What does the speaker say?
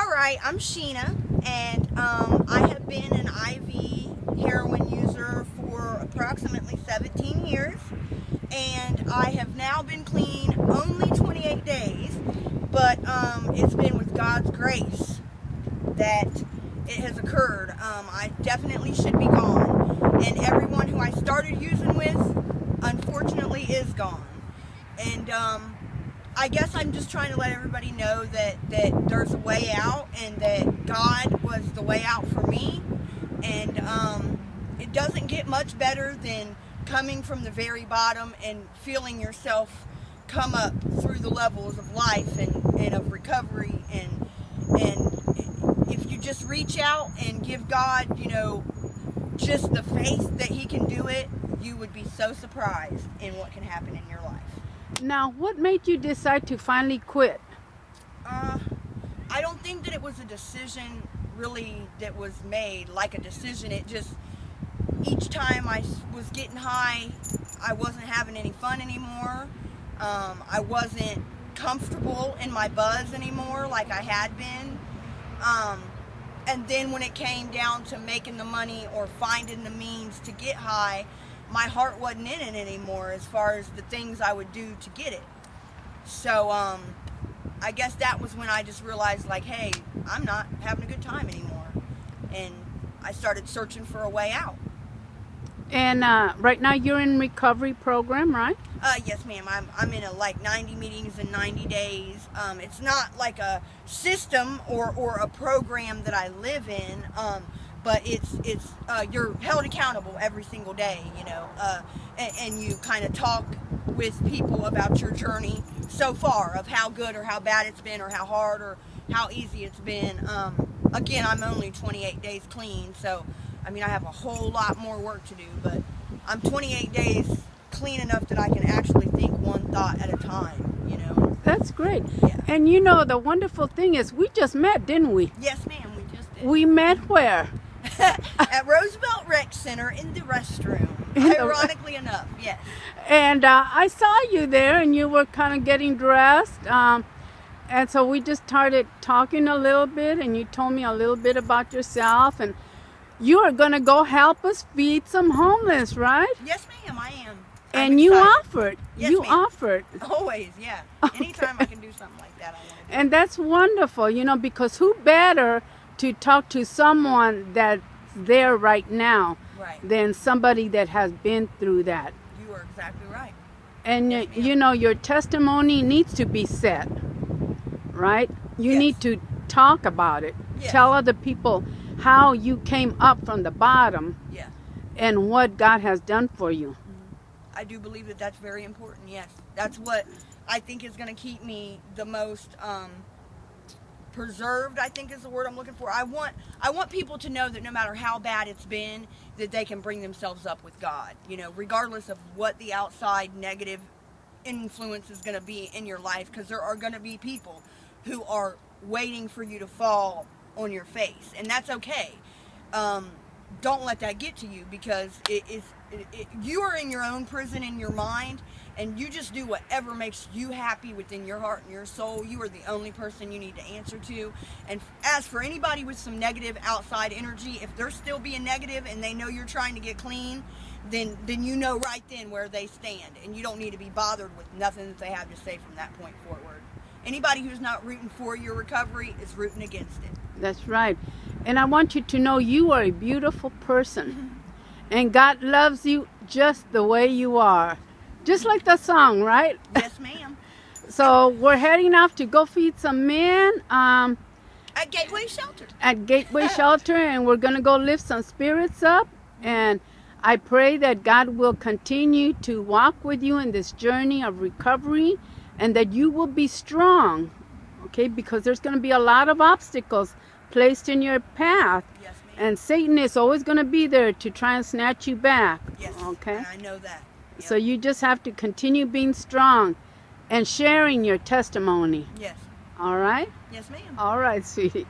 right, I'm Sheena, and I have been an IV heroin user for approximately 17 years, and I have now been clean only 28 days, but it's been with God's grace that it has occurred. I definitely should be gone, and everyone who I started using with, unfortunately, is gone. And I guess I'm just trying to let everybody know that there's a way out, and that God was the way out for me. And it doesn't get much better than coming from the very bottom and feeling yourself come up through the levels of life and of recovery. And if you just reach out and give God, just the faith that He can do it, you would be so surprised in what can happen in your life. Now, what made you decide to finally quit? I don't think that it was a decision really that was made like a decision. It just, each time I was getting high, I wasn't having any fun anymore. I wasn't comfortable in my buzz anymore like I had been. And then when it came down to making the money or finding the means to get high, my heart wasn't in it anymore as far as the things I would do to get it. So I guess that was when I just realized, like, hey, I'm not having a good time anymore. And I started searching for a way out. And right now you're in recovery program, right? Yes, ma'am. I'm in 90 meetings in 90 days. It's not like a system or a program that I live in. But it's you're held accountable every single day, and you kind of talk with people about your journey so far, of how good or how bad it's been, or how hard or how easy it's been. Again, I'm only 28 days clean, so I have a whole lot more work to do, but I'm 28 days clean enough that I can actually think one thought at a time, That's great. Yeah. And the wonderful thing is, we just met, didn't we? Yes, ma'am, we just did. We met where? At Roosevelt Rec Center in the restroom. Ironically enough, yes. And I saw you there, and you were kind of getting dressed. And so we just started talking a little bit, and you told me a little bit about yourself. And you are going to go help us feed some homeless, right? Yes, ma'am, I am. And you offered. Yes, you ma'am. offered. Always, yeah. Anytime I can do something like that, I want to do. And that's wonderful, because who better to talk to someone that's there right now than somebody that has been through that. You are exactly right. And yes, your testimony needs to be said, right? You yes. need to talk about it. Yes. Tell other people how you came up from the bottom, yeah, and what God has done for you. I do believe that that's very important, yes. That's what I think is going to keep me the most preserved, I think is the word I'm looking for. I want people to know that no matter how bad it's been, that they can bring themselves up with God, regardless of what the outside negative influence is going to be in your life, because there are going to be people who are waiting for you to fall on your face, and that's okay. Don't let that get to you, because you are in your own prison in your mind, and you just do whatever makes you happy within your heart and your soul. You are the only person you need to answer to. And as for anybody with some negative outside energy, if they're still being negative and they know you're trying to get clean, then you know right then where they stand, and you don't need to be bothered with nothing that they have to say from that point forward. Anybody who's not rooting for your recovery is rooting against it. That's right. And I want you to know you are a beautiful person. And God loves you just the way you are. Just like the song, right? Yes, ma'am. So we're heading off to go feed some men. At Gateway Shelter. At Gateway Shelter, and we're going to go lift some spirits up. And I pray that God will continue to walk with you in this journey of recovery, and that you will be strong, okay? Because there's going to be a lot of obstacles placed in your path. Yes, ma'am. And Satan is always going to be there to try and snatch you back. Yes, okay? and I know that. Yep. So you just have to continue being strong and sharing your testimony. Yes. All right? Yes, ma'am. All right, sweetie.